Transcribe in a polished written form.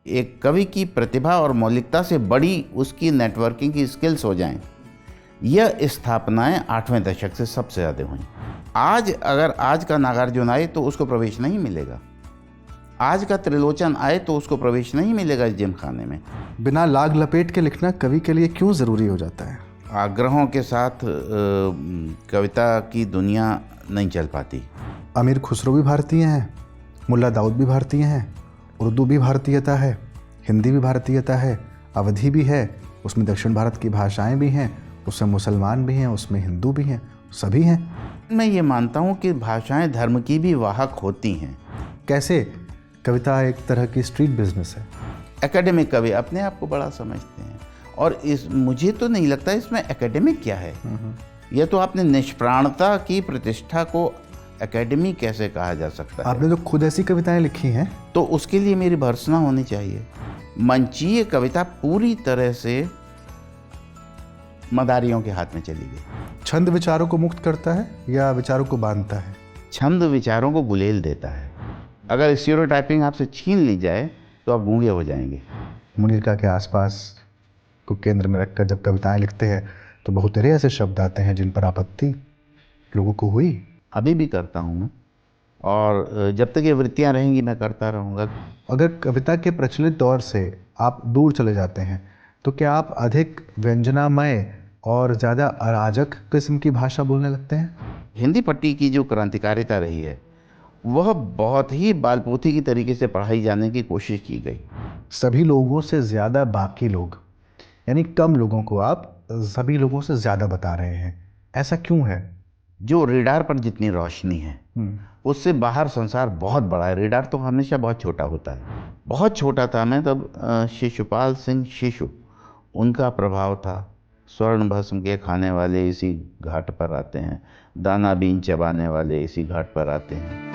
एक कवि की प्रतिभा और मौलिकता से बड़ी उसकी नेटवर्किंग की स्किल्स हो जाएं, यह स्थापनाएं 8वें दशक से सबसे ज़्यादा हुई। आज अगर आज का नागार्जुन आए तो उसको प्रवेश नहीं मिलेगा, आज का त्रिलोचन आए तो उसको प्रवेश नहीं मिलेगा इस जिम खाने में। बिना लाग लपेट के लिखना कवि के लिए क्यों ज़रूरी हो जाता है? आग्रहों के साथ कविता की दुनिया नहीं चल पाती। अमीर खुसरो भी भारतीय हैं, मुल्ला दाऊद भी भारतीय हैं, उर्दू भी भारतीयता है, हिंदी भी भारतीयता है, अवधी भी है, उसमें दक्षिण भारत की भाषाएं भी हैं, उसमें मुसलमान भी हैं, उसमें हिंदू भी हैं, सभी हैं। मैं ये मानता हूँ कि भाषाएं धर्म की भी वाहक होती हैं। कैसे? कविता एक तरह की स्ट्रीट बिजनेस है। एकेडमिक कवि अपने आप को बड़ा समझते हैं और मुझे तो नहीं लगता इसमें एकेडमिक क्या है। यह तो आपने निष्प्राणता की प्रतिष्ठा को एकेडमी कैसे कहा जा सकता है? आपने तो खुद ऐसी कविताएं लिखी हैं। तो उसके लिए मेरी भर्त्सना होनी चाहिए। मंचीय कविता पूरी तरह से मदारियों के हाथ में चली गई। छंद विचारों को मुक्त करता है या विचारों को बांधता है? छंद विचारों को गुलेल देता है। अगर स्टीरियोटाइपिंग आपसे छीन ली जाए तो आप गूंगे हो जाएंगे। मुनीरका के आसपास को केंद्र में रखकर जब कविताएं लिखते हैं तो बहुत सारे ऐसे शब्द आते हैं जिन पर आपत्ति लोगों को हुई। अभी भी करता हूँ मैं, और जब तक ये वृत्तियाँ रहेंगी मैं करता रहूँगा। अगर कविता के प्रचलित दौर से आप दूर चले जाते हैं तो क्या आप अधिक व्यंजनामय और ज़्यादा अराजक किस्म की भाषा बोलने लगते हैं? हिंदी पट्टी की जो क्रांतिकारिता रही है वह बहुत ही बालपोथी की तरीके से पढ़ाई जाने की कोशिश की गई। सभी लोगों से ज़्यादा बाकी लोग, यानी कम लोगों को आप सभी लोगों से ज़्यादा बता रहे हैं, ऐसा क्यों है? जो रेडार पर जितनी रोशनी है उससे बाहर संसार बहुत बड़ा है। रेडार तो हमेशा बहुत छोटा होता है। बहुत छोटा था मैं तब शिशुपाल सिंह शिशु, उनका प्रभाव था। स्वर्ण भस्म के खाने वाले इसी घाट पर आते हैं, दाना बीन चबाने वाले इसी घाट पर आते हैं।